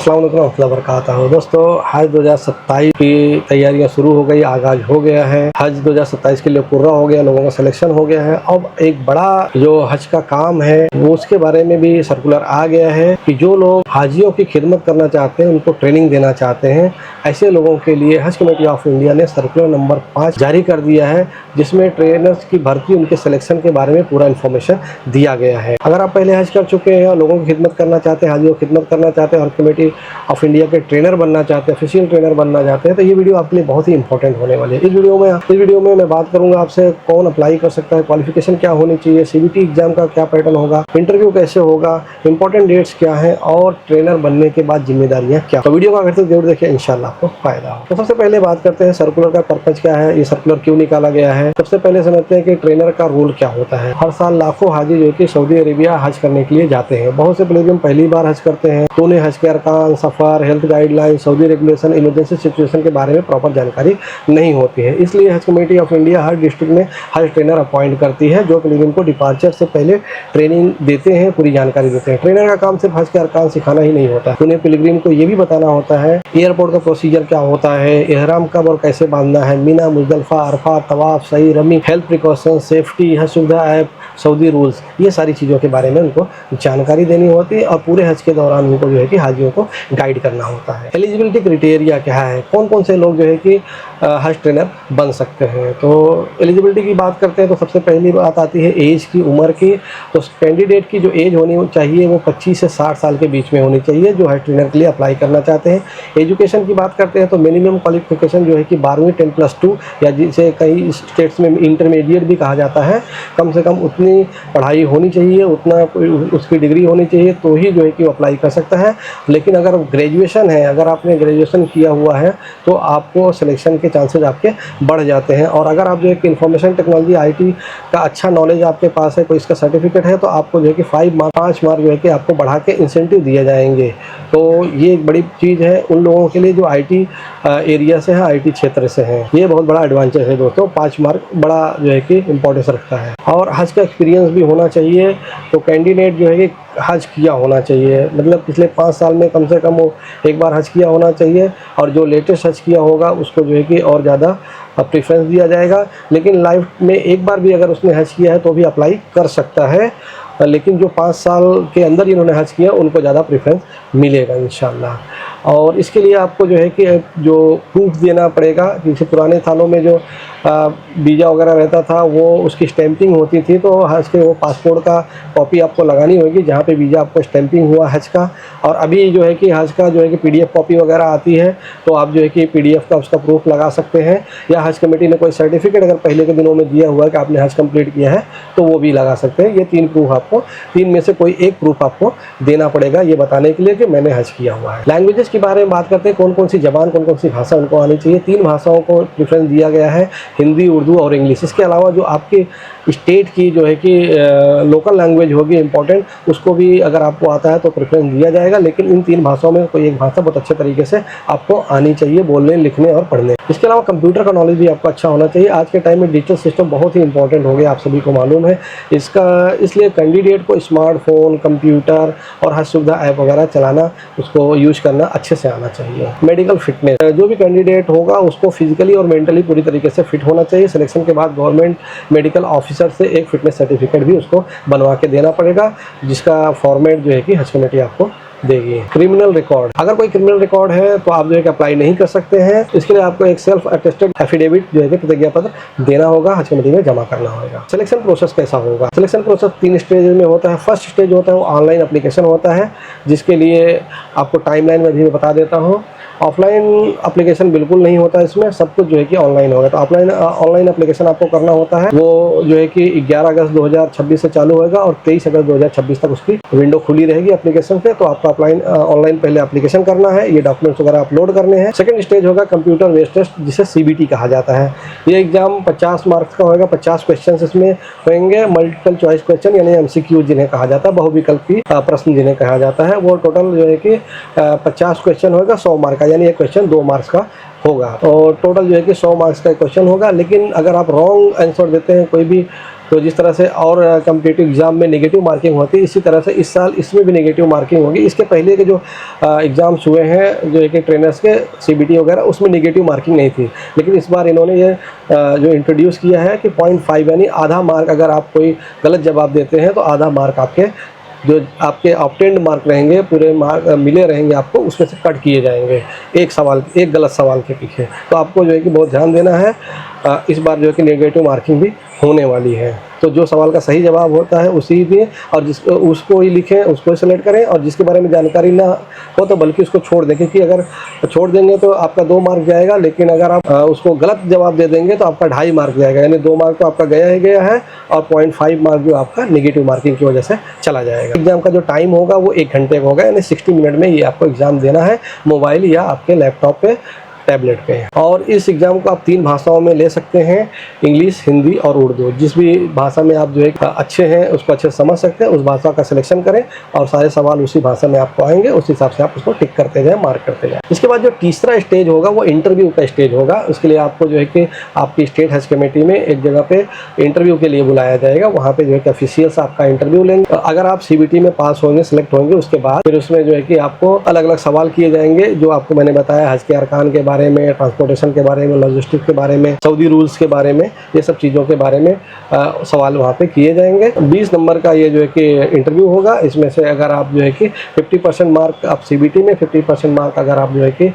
अस्सलाम वालेकुम रहमतुल्लाहि व बरकातहू। दोस्तों, हज 2027 की तैयारियां शुरू हो गई, आगाज हो गया है। हज 2027 के लिए पूरा हो गया, लोगों का सिलेक्शन हो गया है। अब एक बड़ा जो हज का काम है वो उसके बारे में भी सर्कुलर आ गया है कि जो लोग हाजियों की खिदमत करना चाहते हैं, उनको ट्रेनिंग देना चाहते हैं, ऐसे लोगों के लिए हज कमेटी ऑफ इंडिया ने सर्कुलर नंबर 5 जारी कर दिया है, जिसमें ट्रेनर्स की भर्ती, उनके सिलेक्शन के बारे में पूरा इन्फॉर्मेशन दिया गया है। अगर आप पहले हज कर चुके हैं और लोगों की खिदमत करना चाहते हैं, हाजियों की खिदमत करना चाहते हैं और कमेटी ऑफ इंडिया के ट्रेनर बनना चाहते हैं, ऑफिशियल ट्रेनर बनना चाहते हैं, तो ये वीडियो आपके लिए बहुत ही इंपॉर्टेंट होने वाली है। इस वीडियो में मैं बात करूंगा आपसे कौन अप्लाई कर सकता है, क्वालिफिकेशन क्या होनी चाहिए, सीबीटी एग्जाम का क्या पैटर्न होगा, इंटरव्यू कैसे होगा, इंपॉर्टेंट डेट्स क्या है और ट्रेनर बनने के बाद जिम्मेदारियां क्या। तो वीडियो को आखिर तक जरूर देखिए, इंशाल्लाह आपको फायदा हो। तो सबसे पहले बात करते हैं सर्कुलर का पर्पज क्या है, ये सर्कुलर क्यों निकाला गया है। सबसे पहले समझते हैं कि ट्रेनर का रोल क्या होता है। हर साल लाखों हाजी जो कि सऊदी अरेबिया हज करने के लिए जाते हैं। बहुत से पिलग्रिम पहली बार हज करते हैं तो उन्हें हज के अरकान, सफर, health guideline, Saudi regulation, emergency situation के बारे में प्रॉपर जानकारी नहीं होती है। इसलिए हज committee of India her district में हज ट्रेनर अपॉइंट करती है, जो पिलग्रिम को डिपार्चर से पहले ट्रेनिंग देते हैं, पूरी जानकारी देते हैं। ट्रेनर का काम सिर्फ हज के अरकान सिखाना ही नहीं होता, उन्हें पिलग्रिम को ये भी बताना होता है एयरपोर्ट का प्रोसीजर क्या होता है, एहराम कब और कैसे बांधना है, मीना, मुजदलफा, अरफा, तवाफ, सही, रमी, हेल्थ प्रिकॉशन, सेफ्टी, हज सुविधा ऐप, सऊदी रूल्स, ये सारी चीज़ों के बारे में उनको जानकारी देनी होती है और पूरे हज के दौरान उनको जो है कि हाजियों को गाइड करना होता है। एलिजिबिलिटी क्राइटेरिया क्या है, कौन कौन से लोग जो है कि हज ट्रेनर बन सकते हैं। तो एलिजिबिलिटी की बात करते हैं तो सबसे पहली बात आती है एज की, उम्र की। तो कैंडिडेट की जो एज होनी चाहिए वो 25 से 60 साल के बीच में होनी चाहिए, जो हज ट्रेनर के लिए अप्लाई करना चाहते हैं। एजुकेशन की बात करते हैं तो मिनिमम क्वालिफिकेशन जो है कि 12वीं 10+2 या जिसे कई स्टेट्स में इंटरमीडिएट भी कहा जाता है, कम से कम उतनी पढ़ाई होनी चाहिए, उतना उसकी डिग्री होनी चाहिए, तो ही जो है कि वो अप्लाई कर सकता है। लेकिन अगर ग्रेजुएशन है, अगर आपने ग्रेजुएशन किया हुआ है तो आपको सिलेक्शन के चांसेस आपके बढ़ जाते हैं। और अगर आप जो है कि इंफॉर्मेशन टेक्नोलॉजी IT का अच्छा नॉलेज आपके पास है, कोई इसका सर्टिफिकेट है, तो आपको जो है कि 5 मार्क जो है कि आपको बढ़ा के इंसेंटिव दिए जाएंगे। तो ये एक बड़ी चीज़ है उन लोगों के लिए जो IT एरिया से है, IT क्षेत्र से हैं। ये बहुत बड़ा एडवांटेज है दोस्तों, 5 मार्क बड़ा जो है कि इंपॉर्टेंस रखता है। और हज का एक्सपीरियंस भी होना चाहिए। तो कैंडिडेट जो है कि हज किया होना चाहिए, मतलब पिछले 5 साल में कम से कम वो एक बार हज किया होना चाहिए। और जो लेटेस्ट हज किया होगा उसको जो है कि और ज़्यादा प्रेफरेंस दिया जाएगा। लेकिन लाइफ में एक बार भी अगर उसने हज किया है तो भी अप्लाई कर सकता है, लेकिन जो 5 साल के अंदर जिन्होंने हज किया उनको ज़्यादा प्रेफरेंस मिलेगा इंशाल्लाह। और इसके लिए आपको जो है कि जो प्रूफ देना पड़ेगा, जैसे पुराने सालों में जो वीज़ा वगैरह रहता था वो उसकी स्टैंपिंग होती थी, तो हज के वो पासपोर्ट का कॉपी आपको लगानी होगी जहाँ पे वीज़ा आपको स्टैंपिंग हुआ हज का। और अभी जो है कि हज का जो है कि PDF कॉपी वगैरह आती है, तो आप जो है कि PDF का उसका प्रूफ लगा सकते हैं। या हज कमेटी ने कोई सर्टिफिकेट अगर पहले के दिनों में दिया हुआ है कि आपने हज कंप्लीट किया है तो वो भी लगा सकते हैं। ये 3 प्रूफ आपको, 3 में से कोई एक प्रूफ आपको देना पड़ेगा, ये बताने के लिए कि मैंने हज किया हुआ है। लैंग्वेजेस के बारे में बात करते हैं, कौन कौन सी ज़बान, कौन कौन सी भाषा उनको आनी चाहिए। 3 भाषाओं को प्रेफरेंस दिया गया है, हिंदी, उर्दू और इंग्लिश। इसके अलावा जो आपके स्टेट की जो है कि लोकल लैंग्वेज होगी इंपॉर्टेंट, उसको भी अगर आपको आता है तो प्रेफरेंस दिया जाएगा। लेकिन इन 3 भाषाओं में कोई एक भाषा बहुत अच्छे तरीके से आपको आनी चाहिए, बोलने, लिखने और पढ़ने। इसके अलावा कंप्यूटर का नॉलेज भी आपको अच्छा होना चाहिए। आज के टाइम में डिजिटल सिस्टम बहुत ही इंपॉर्टेंट हो गया, आप सभी को मालूम है इसलिए कैंडिडेट को स्मार्टफोन, कंप्यूटर और हज सुविधा ऐप वगैरह चलाना, उसको यूज करना अच्छे से आना चाहिए। मेडिकल फिटनेस, जो भी कैंडिडेट होगा उसको फिजिकली और मेंटली पूरी तरीके से फिट होना चाहिए। सिलेक्शन के बाद गवर्नमेंट मेडिकल ऑफिसर से एक फिटनेस सर्टिफिकेट भी उसको बनवा के देना पड़ेगा, जिसका फॉर्मेट जो है कि हज कमेटी आपको देगी। क्रिमिनल रिकॉर्ड, अगर कोई क्रिमिनल रिकॉर्ड है तो आप जो है कि अप्लाई नहीं कर सकते हैं। इसके लिए आपको एक सेल्फ अटेस्टेड एफिडेविट जो है कि प्रतिज्ञा पत्र देना होगा, हज कमेटी में जमा करना होगा। सिलेक्शन प्रोसेस कैसा होगा? सिलेक्शन प्रोसेस 3 स्टेज में होता है। फर्स्ट स्टेज होता है वो ऑनलाइन एप्लीकेशन होता है, जिसके लिए आपको टाइमलाइन में भी बता देता हूँ। ऑफलाइन एप्लीकेशन बिल्कुल नहीं होता, इसमें सब कुछ जो है कि ऑनलाइन होगा। तो ऑनलाइन एप्लीकेशन आपको करना होता है, वो जो है कि 11 अगस्त 2026 से चालू होगा और 23 अगस्त 2026 तक उसकी विंडो खुली रहेगी एप्लीकेशन पे। तो आपको ऑनलाइन पहले एप्लीकेशन करना है, ये डॉक्यूमेंट्स वगैरह अपलोड करने हैं। सेकंड स्टेज होगा कंप्यूटर बेस्ड टेस्ट, जिसे CBT कहा जाता है। ये एग्जाम 50 मार्क्स का होगा, 50 क्वेश्चन इसमें होंगे। मल्टीपल चॉइस क्वेश्चन यानी MCQ जिन्हें कहा जाता है, बहुविकल्पी प्रश्न जिन्हें कहा जाता है। वो टोटल जो है कि 50 क्वेश्चन होगा, 100 मार्क का, यानी एक क्वेश्चन 2 मार्क्स का होगा। और टोटल जो है कि 100 मार्क्स का क्वेश्चन होगा। लेकिन अगर आप रॉन्ग आंसर देते हैं, कोई भी तो जिस तरह से और कॉम्पिटिटिव एग्ज़ाम में नेगेटिव मार्किंग होती है, इसी तरह से इस साल इसमें भी नेगेटिव मार्किंग होगी। इसके पहले के जो एग्ज़ाम्स हुए हैं जो एक ट्रेनर्स के CBT वगैरह, उसमें नेगेटिव मार्किंग नहीं थी, लेकिन इस बार इन्होंने ये जो इंट्रोड्यूस किया है कि 0.5 यानी आधा मार्क, अगर आप कोई गलत जवाब देते हैं तो आधा मार्क आपके जो आपके ऑब्टेन्ड मार्क रहेंगे, पूरे मार्क मिले रहेंगे आपको, उसमें से कट किए जाएंगे एक गलत सवाल के पीछे। तो आपको जो है कि बहुत ध्यान देना है। इस बार जो है कि नेगेटिव मार्किंग भी होने वाली है, तो जो सवाल का सही जवाब होता है उसी में और उसको ही लिखें, उसको ही सेलेक्ट करें, और जिसके बारे में जानकारी ना हो तो बल्कि उसको छोड़ दें, क्योंकि अगर छोड़ देंगे तो आपका 2 मार्क जाएगा, लेकिन अगर आप उसको गलत जवाब दे देंगे तो आपका 2.5 मार्क जाएगा, यानी 2 मार्क तो आपका गया ही गया है, और 0.5 मार्क जो आपका नेगेटिव मार्किंग की वजह से चला जाएगा। एग्जाम का जो टाइम होगा वो 1 घंटे का होगा, यानी 60 मिनट में ये आपको एग्ज़ाम देना है, मोबाइल या आपके लैपटॉप पे, टैबलेट पे। और इस एग्ज़ाम को आप 3 भाषाओं में ले सकते हैं, इंग्लिश, हिंदी और उर्दू। जिस भी भाषा में आप जो है अच्छे हैं, उसको अच्छे से समझ सकते हैं, उस भाषा का सिलेक्शन करें और सारे सवाल उसी भाषा में आपको आएंगे, उस हिसाब से आप उसको टिक करते जाएं, मार्क करते जाएं। इसके बाद जो तीसरा स्टेज होगा वो इंटरव्यू का स्टेज होगा। उसके लिए आपको जो है कि आपकी स्टेट हज कमेटी में एक जगह पे इंटरव्यू के लिए बुलाया जाएगा, वहाँ पे जो है कि ऑफिशियल्स आपका इंटरव्यू लेंगे। अगर आप CBT में पास होंगे, सिलेक्ट होंगे, उसके बाद फिर उसमें जो है कि आपको अलग अलग सवाल किए जाएंगे, जो आपको मैंने बताया, हज के अरकान के बारे में, ट्रांसपोर्टेशन के बारे में, लॉजिस्टिक के बारे में, सऊदी रूल्स के बारे में, ये सब चीज़ों के बारे में सवाल वहाँ पे किए जाएंगे। 20 नंबर का ये जो है कि इंटरव्यू होगा। इसमें से अगर आप जो है कि 50% मार्क आप CBT में, 50% मार्क अगर आप जो है कि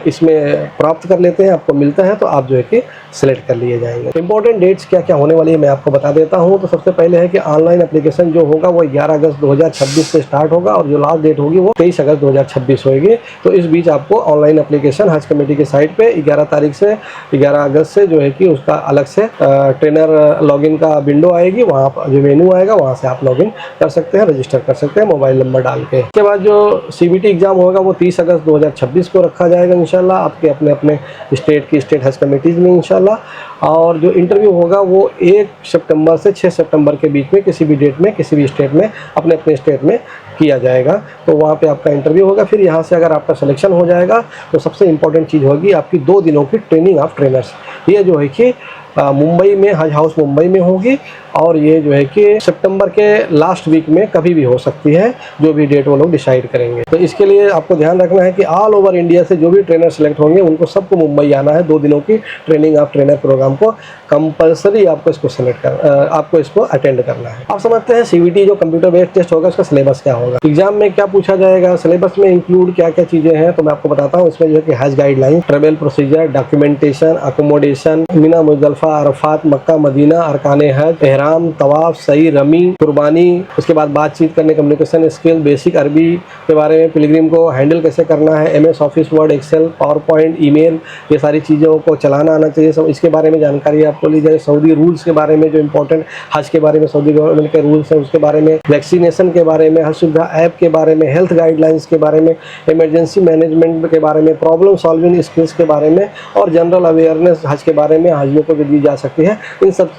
इसमें प्राप्त कर लेते हैं, आपको मिलता है, तो आप जो है कि सिलेक्ट कर लिए जाएंगे। इंपॉर्टेंट डेट्स क्या क्या होने वाली है मैं आपको बता देता हूँ। तो सबसे पहले है कि ऑनलाइन एप्लीकेशन जो होगा वो 11 अगस्त 2026 से स्टार्ट होगा, और जो लास्ट डेट होगी वो 23 अगस्त 2026 होगी। तो इस बीच आपको ऑनलाइन एप्लीकेशन हज कमेटी की साइट पे 11 तारीख से 11 अगस्त से जो है कि उसका अलग से ट्रेनर लॉगिन का विंडो आएगी, वहाँ पर जो मेनू आएगा वहाँ से आप लॉगिन कर सकते हैं, रजिस्टर कर सकते हैं मोबाइल नंबर डाल के। उसके बाद जो CBT एग्जाम होगा वो 30 अगस्त 2026 को रखा जाएगा इंशाल्लाह, आपके अपने अपने स्टेट की स्टेट हज कमेटीज़ में इंशाल्लाह। और जो इंटरव्यू होगा वो 1 सितंबर से 6 सितंबर के बीच में किसी भी डेट में, किसी भी स्टेट में, अपने अपने स्टेट में किया जाएगा। तो वहाँ पे आपका इंटरव्यू होगा। फिर यहाँ से अगर आपका सिलेक्शन हो जाएगा तो सबसे इम्पोर्टेंट चीज़ होगी आपकी 2 दिनों की ट्रेनिंग ऑफ ट्रेनर्स। ये जो है कि मुंबई में, हज हाउस मुंबई में होगी, और ये जो है कि सितंबर के लास्ट वीक में कभी भी हो सकती है, जो भी डेट वो लोग डिसाइड करेंगे। तो इसके लिए आपको ध्यान रखना है कि ऑल ओवर इंडिया से जो भी ट्रेनर सेलेक्ट होंगे उनको सबको मुंबई आना है। 2 दिनों की ट्रेनिंग ऑफ ट्रेनर प्रोग्राम को कंपलसरी आपको इसको अटेंड करना है। आप समझते हैं CBT जो कंप्यूटर बेस्ड टेस्ट होगा उसका सिलेबस क्या होगा, एग्जाम में क्या पूछा जाएगा, सिलेबस में इंक्लूड क्या क्या चीज़ें हैं, तो मैं आपको बताता हूँ। इसमें जो है कि हज guideline, travel procedure, documentation, accommodation, Mina Muzdalifah, Arafat, Mecca, Medina, अरकान हज, एहराम, तवाफ, सही, रमी, कुर्बानी, उसके बाद बातचीत करने, कम्युनिकेशन स्किल, बेसिक अरबी के बारे में, पिलग्रिम को हैंडल कैसे करना है, MS Office, Word, Excel, PowerPoint, email, ये सारी चीज़ों को चलाना आना चाहिए। सब इसके बारे में जानकारी आपको ली जाए। सऊदी रूल्स के बारे में, जो इंपॉर्टेंट हज के बारे में सऊदी गवर्नमेंट के रूल्स हैं उसके बारे में, वैक्सीनेशन के बारे में, हज सुविधा ऐप के बारे में, हेल्थ गाइडलाइंस के बारे में, इमरजेंसी मैनेजमेंट के बारे में, प्रॉब्लम सॉल्विंग स्किल्स के बारे में, और जनरल अवेयरनेस हज के बारे में हाजियों को जो दी जा सकती है। इन सब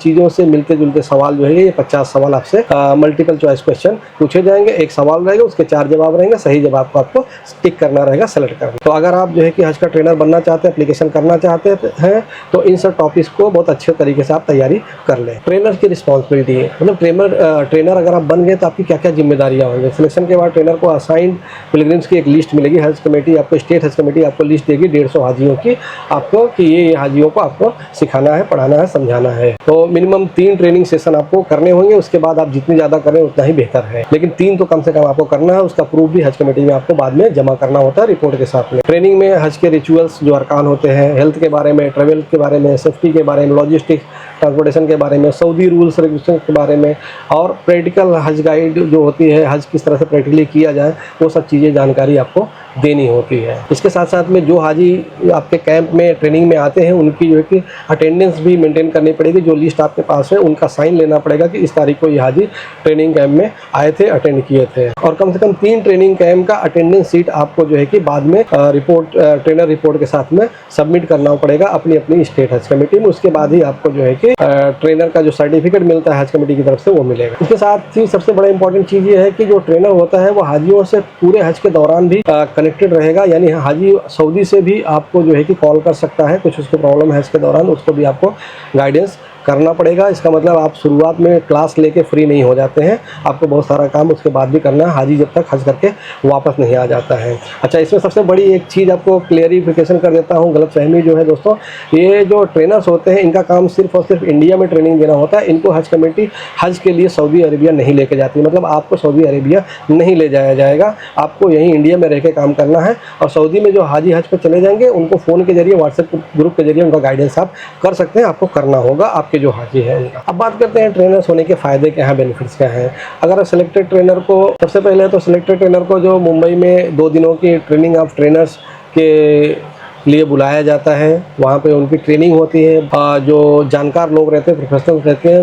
चीज़ों से मिलते जुलते सवाल जो है ये 50 सवाल आपसे मल्टीपल चॉइस क्वेश्चन पूछे जाएंगे। एक सवाल रहेगा, उसके 4 जवाब रहेंगे, सही जवाब को आपको टिक करना रहेगा, सेलेक्ट करना। तो अगर आप जो है कि हज का ट्रेनर बनना चाहते हैं, एप्लीकेशन करना चाहते हैं, तो इन सब टॉपिक्स को बहुत अच्छे तरीके से आप तैयारी कर लें। ट्रेनर की रिस्पॉन्सिबिलिटी है, मतलब ट्रेनर अगर आप बन गए तो आपकी क्या क्या जिम्मेदारियाँ होंगी। सिलेक्शन के बाद ट्रेनर को असाइंड पिलग्रिम्स की एक लिस्ट मिलेगी। हज कमेटी आपको, स्टेट हज कमेटी आपको लिस्ट देगी 150 हाजियों की आपको, कि ये हाजियों को आपको सिखाना है, पढ़ाना है, समझाना है। तो मिनिमम 3 ट्रेनिंग सेशन आपको करने होंगे। उसके बाद आप जितनी ज़्यादा करें उतना ही बेहतर है, लेकिन 3 तो कम से कम आपको करना है। उसका प्रूफ भी हज कमेटी में आपको बाद में जमा करना होता है रिपोर्ट के साथ में। ट्रेनिंग में हज के रिचुअल्स जो अरकान होते हैं, हेल्थ के बारे में, ट्रेवल के बारे में, सेफ्टी के बारे में, लॉजिस्टिक्स, ट्रांसपोर्टेशन के बारे में, सऊदी रूल्स रेगुलेशन के बारे में, और प्रैक्टिकल हज गाइड जो होती है, हज किस तरह से प्रैक्टिकली किया जाए, वो सब चीज़ें जानकारी आपको देनी होती है। इसके साथ साथ में जो हाजी आपके कैंप में ट्रेनिंग में आते हैं उनकी जो है कि अटेंडेंस भी मेंटेन करनी पड़ेगी। जो लिस्ट आपके पास है उनका साइन लेना पड़ेगा कि इस तारीख को ये हाजी ट्रेनिंग कैंप में आए थे, अटेंड किए थे। और कम से कम 3 ट्रेनिंग कैंप का अटेंडेंस सीट आपको जो है कि बाद में ट्रेनर रिपोर्ट के साथ में सबमिट करना पड़ेगा अपनी अपनी स्टेट हज कमेटी में। उसके बाद ही आपको जो है कि ट्रेनर का जो सर्टिफिकेट मिलता है हज कमेटी की तरफ से वो मिलेगा। इसके साथ ही सबसे बड़ा इंपॉर्टेंट चीज़ ये है कि जो ट्रेनर होता है वो हाजियों से पूरे हज के दौरान भी कनेक्टेड रहेगा, यानी हाजी सऊदी से भी आपको जो है कि कॉल कर सकता है, कुछ उसकी प्रॉब्लम है इसके दौरान, उसको भी आपको गाइडेंस करना पड़ेगा। इसका मतलब आप शुरुआत में क्लास लेके फ्री नहीं हो जाते हैं, आपको बहुत सारा काम उसके बाद भी करना है, हाजी जब तक हज करके वापस नहीं आ जाता है। अच्छा, इसमें सबसे बड़ी एक चीज़ आपको क्लियरिफिकेशन कर देता हूँ, गलतफहमी जो है दोस्तों, ये जो ट्रेनर्स होते हैं इनका काम सिर्फ और सिर्फ इंडिया में ट्रेनिंग देना होता है। इनको हज कमेटी हज के लिए सऊदी अरेबिया नहीं लेके जाती, मतलब आपको सऊदी अरेबिया नहीं ले जाया जाएगा, आपको यहीं इंडिया में रह के काम करना है। और सऊदी में जो हाजी हज पे चले जाएंगे उनको फ़ोन के जरिए, व्हाट्सएप ग्रुप के जरिए उनका गाइडेंस आप कर सकते हैं, आपको करना होगा आपके जो हाजी है उनका। अब बात करते हैं ट्रेनर्स होने के फ़ायदे क्या हैं, बेनिफिट्स क्या हैं। अगर सिलेक्टेड ट्रेनर को, सबसे पहले तो सिलेक्टेड ट्रेनर को जो मुंबई में 2 दिनों की ट्रेनिंग ऑफ ट्रेनर्स के लिए बुलाया जाता है, वहाँ पे उनकी ट्रेनिंग होती है। जो जानकार लोग रहते हैं, प्रोफेशनल्स रहते हैं,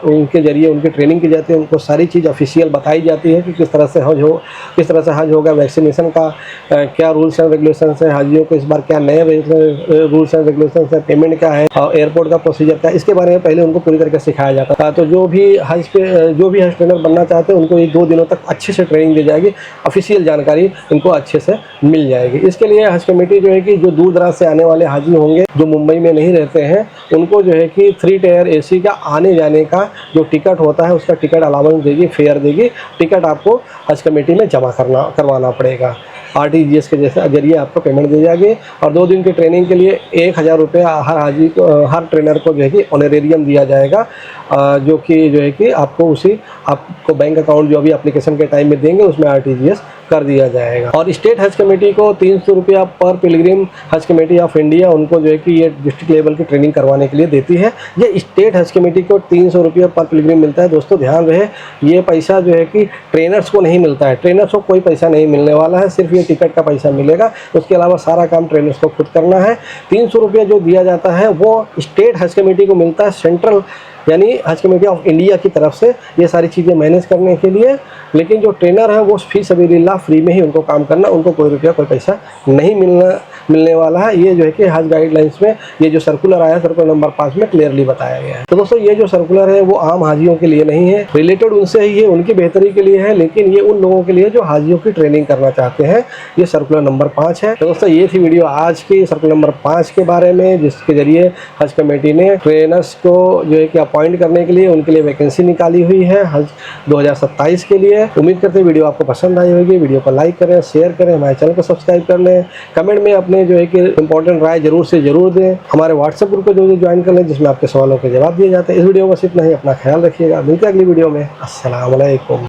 उनके जरिए उनकी ट्रेनिंग की जाती है, उनको सारी चीज़ ऑफिशियल बताई जाती है कि किस तरह से हज होगा, वैक्सीनेशन का क्या रूल्स एंड रेगुलेशंस है, हाजियों को इस बार क्या नए रूल्स एंड रेगुलेशंस है, पेमेंट क्या है, और एयरपोर्ट का प्रोसीजर क्या है, इसके बारे में पहले उनको पूरी तरीके से सिखाया जाता था। तो जो भी हज ट्रेनर बनना चाहते हैं उनको ये 2 दिनों तक अच्छे से ट्रेनिंग दी जाएगी, ऑफिशियल जानकारी इनको अच्छे से मिल जाएगी। इसके लिए हज कमेटी जो है कि जो दूर दराज से आने वाले हाजी होंगे जो मुंबई में नहीं रहते हैं, उनको जो है कि 3 टायर AC का आने जाने का जो टिकट होता है उसका टिकट अलाउंस देगी, फेयर देगी। टिकट आपको हज कमेटी में जमा करवाना पड़ेगा, RTGS के जरिए आपको पेमेंट दी जाएगी। और 2 दिन की ट्रेनिंग के लिए 1000 रुपये हर हाजी को, हर ट्रेनर को जो है कि ऑनरेरियम दिया जाएगा, जो कि आपको बैंक अकाउंट जो अभी एप्लीकेशन के टाइम में देंगे उसमें RTGS कर दिया जाएगा। और स्टेट हज कमेटी को 300 रुपया पर पिलग्रिम हज कमेटी ऑफ इंडिया उनको जो है कि ये डिस्ट्रिक्ट लेवल की ट्रेनिंग करवाने के लिए देती है। ये स्टेट हज कमेटी को 300 रुपया पर पिलग्रिम मिलता है। दोस्तों ध्यान रहे, ये पैसा जो है कि ट्रेनर्स को नहीं मिलता है, ट्रेनर्स को कोई पैसा नहीं मिलने वाला है, सिर्फ ये टिकट का पैसा मिलेगा। उसके अलावा सारा काम ट्रेनर्स को खुद करना है। 300 रुपया जो दिया जाता है वो स्टेट हज कमेटी को मिलता है, सेंट्रल यानी हज कमेटी ऑफ इंडिया की तरफ से, ये सारी चीज़ें मैनेज करने के लिए। लेकिन जो ट्रेनर है वो फी सबीलिल्लाह फ्री में ही उनको काम करना, उनको कोई रुपया कोई पैसा नहीं मिलने वाला है। ये जो है कि हज गाइडलाइंस में ये जो सर्कुलर आया, सर्कुलर नंबर 5 में क्लियरली बताया गया है। तो दोस्तों ये जो सर्कुलर है वो आम हाजियों के लिए नहीं है, रिलेटेड उनसे ही है, उनकी बेहतरी के लिए है, लेकिन ये उन लोगों के लिए जो हाजियों की ट्रेनिंग करना चाहते हैं। ये सर्कुलर नंबर 5 है। तो दोस्तों ये थी वीडियो आज की सर्कुलर नंबर 5 के बारे में, जिसके जरिए हज कमेटी ने ट्रेनर्स को जो है कि अपॉइंट करने के लिए उनके लिए वैकेंसी निकाली हुई है हज 2027 के लिए। उम्मीद करते हैं वीडियो आपको पसंद आई होगी। वीडियो को लाइक करें, शेयर करें, हमारे चैनल को सब्सक्राइब कर लें, कमेंट में अपने जो है कि इंपॉर्टेंट राय जरूर से जरूर दें। हमारे व्हाट्सएप ग्रुप को जो ज्वाइन कर लें जिसमें आपके सवालों के जवाब दिए जाते हैं। इस वीडियो में बस इतना ही, अपना ख्याल रखिएगा, मिलते हैं अगली वीडियो में। अस्सलाम वालेकुम।